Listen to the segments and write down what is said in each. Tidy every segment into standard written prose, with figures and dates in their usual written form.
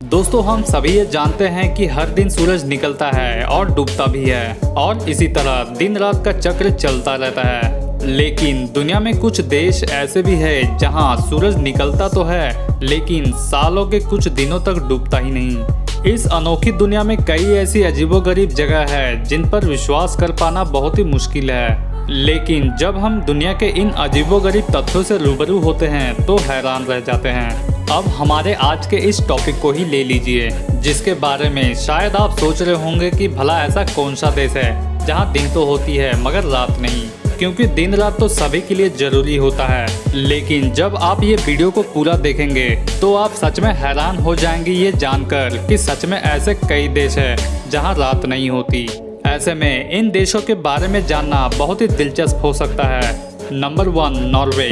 दोस्तों हम सभी ये जानते हैं कि हर दिन सूरज निकलता है और डूबता भी है और इसी तरह दिन रात का चक्र चलता रहता है। लेकिन दुनिया में कुछ देश ऐसे भी है जहां सूरज निकलता तो है लेकिन सालों के कुछ दिनों तक डूबता ही नहीं। इस अनोखी दुनिया में कई ऐसी अजीबोगरीब जगह है जिन पर विश्वास कर पाना बहुत ही मुश्किल है। लेकिन जब हम दुनिया के इन अजीबोगरीब तथ्यों से रूबरू होते हैं तो हैरान रह जाते हैं। अब हमारे आज के इस टॉपिक को ही ले लीजिए, जिसके बारे में शायद आप सोच रहे होंगे कि भला ऐसा कौन सा देश है जहां दिन तो होती है मगर रात नहीं, क्योंकि दिन रात तो सभी के लिए जरूरी होता है। लेकिन जब आप ये वीडियो को पूरा देखेंगे तो आप सच में हैरान हो जाएंगे ये जानकर कि सच में ऐसे कई देश हैं जहां रात नहीं होती। ऐसे में इन देशों के बारे में जानना बहुत ही दिलचस्प हो सकता है। Number 1, Norway.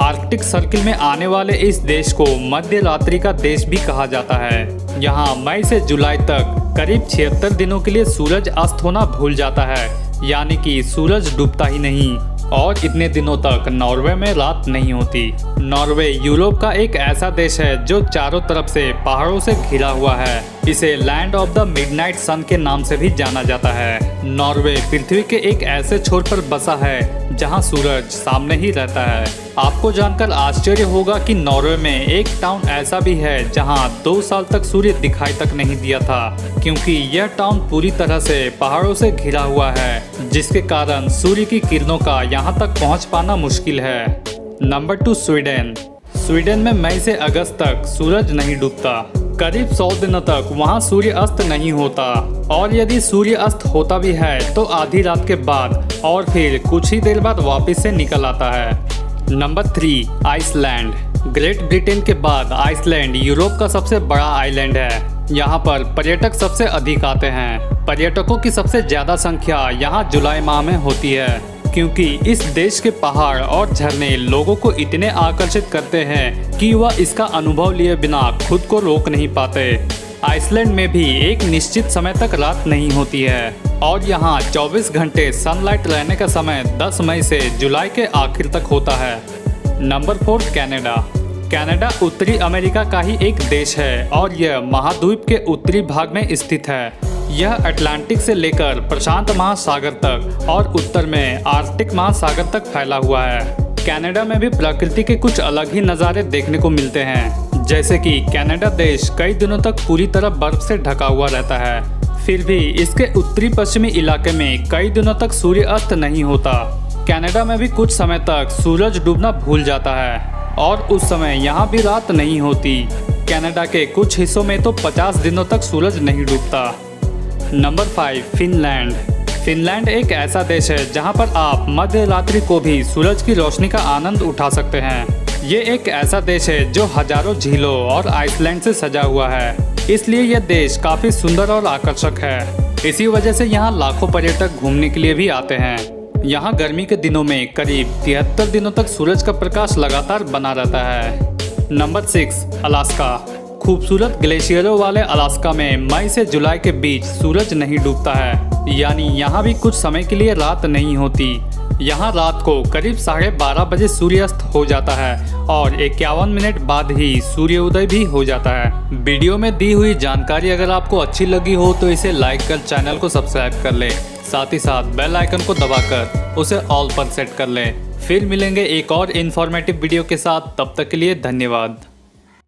आर्कटिक सर्किल में आने वाले इस देश को मध्य रात्रि का देश भी कहा जाता है। यहाँ मई से जुलाई तक करीब 76 दिनों के लिए सूरज अस्त होना भूल जाता है, यानी कि सूरज डूबता ही नहीं और इतने दिनों तक नॉर्वे में रात नहीं होती। नॉर्वे यूरोप का एक ऐसा देश है जो चारों तरफ से पहाड़ों से घिरा हुआ है। इसे लैंड ऑफ द मिडनाइट सन के नाम से भी जाना जाता है। नॉर्वे पृथ्वी के एक ऐसे छोर पर बसा है जहां सूरज सामने ही रहता है। आपको जानकर आश्चर्य होगा कि नॉर्वे में एक टाउन ऐसा भी है जहां 2 साल तक सूर्य दिखाई तक नहीं दिया था, क्योंकि यह टाउन पूरी तरह से पहाड़ों से घिरा हुआ है, जिसके कारण सूर्य की किरणों का यहां तक पहुंच पाना मुश्किल है। Number 2, Sweden. स्वीडन में मई से अगस्त तक सूरज नहीं डूबता। करीब 100 दिनों तक वहां सूर्य अस्त नहीं होता और यदि सूर्य अस्त होता भी है तो आधी रात के बाद और फिर कुछ ही देर बाद वापस से निकल आता है। Number 3, Iceland. ग्रेट ब्रिटेन के बाद आइसलैंड यूरोप का सबसे बड़ा आइलैंड है। यहाँ पर पर्यटक सबसे अधिक आते हैं। पर्यटकों की सबसे ज्यादा संख्या यहाँ जुलाई माह में होती है, क्योंकि इस देश के पहाड़ और झरने लोगों को इतने आकर्षित करते हैं कि वह इसका अनुभव लिए बिना खुद को रोक नहीं पाते। आइसलैंड में भी एक निश्चित समय तक रात नहीं होती है और यहाँ 24 घंटे सनलाइट रहने का समय 10 मई से जुलाई के आखिर तक होता है। Number 4, Canada. कनाडा उत्तरी अमेरिका का ही एक देश है और यह महाद्वीप के उत्तरी भाग में स्थित है। यह अटलांटिक से लेकर प्रशांत महासागर तक और उत्तर में आर्कटिक महासागर तक फैला हुआ है। कनाडा में भी प्रकृति के कुछ अलग ही नज़ारे देखने को मिलते हैं, जैसे कि कनाडा देश कई दिनों तक पूरी तरह बर्फ से ढका हुआ रहता है। फिर भी इसके उत्तरी पश्चिमी इलाके में कई दिनों तक सूर्य अस्त नहीं होता। कनाडा में भी कुछ समय तक सूरज डूबना भूल जाता है और उस समय यहाँ भी रात नहीं होती। कनाडा के कुछ हिस्सों में तो 50 दिनों तक सूरज नहीं डूबता। Number 5, Finland. फिनलैंड एक ऐसा देश है जहां पर आप मध्य रात्रि को भी सूरज की रोशनी का आनंद उठा सकते हैं। ये एक ऐसा देश है जो हजारों झीलों और आइसलैंड से सजा हुआ है, इसलिए यह देश काफी सुंदर और आकर्षक है। इसी वजह से यहाँ लाखों पर्यटक घूमने के लिए भी आते हैं। यहाँ गर्मी के दिनों में करीब 73 दिनों तक सूरज का प्रकाश लगातार बना रहता है। Number 6, Alaska. खूबसूरत ग्लेशियरों वाले अलास्का में मई से जुलाई के बीच सूरज नहीं डूबता है, यानी यहाँ भी कुछ समय के लिए रात नहीं होती। यहाँ रात को करीब 12:30 बजे सूर्यास्त हो जाता है और 51 मिनट बाद ही सूर्योदय भी हो जाता है। वीडियो में दी हुई जानकारी अगर आपको अच्छी लगी हो तो इसे लाइक कर चैनल को सब्सक्राइब कर ले, साथ ही साथ बेल आइकन को दबाकर उसे ऑल पर सेट कर ले। फिर मिलेंगे एक और इन्फॉर्मेटिव वीडियो के साथ, तब तक के लिए धन्यवाद।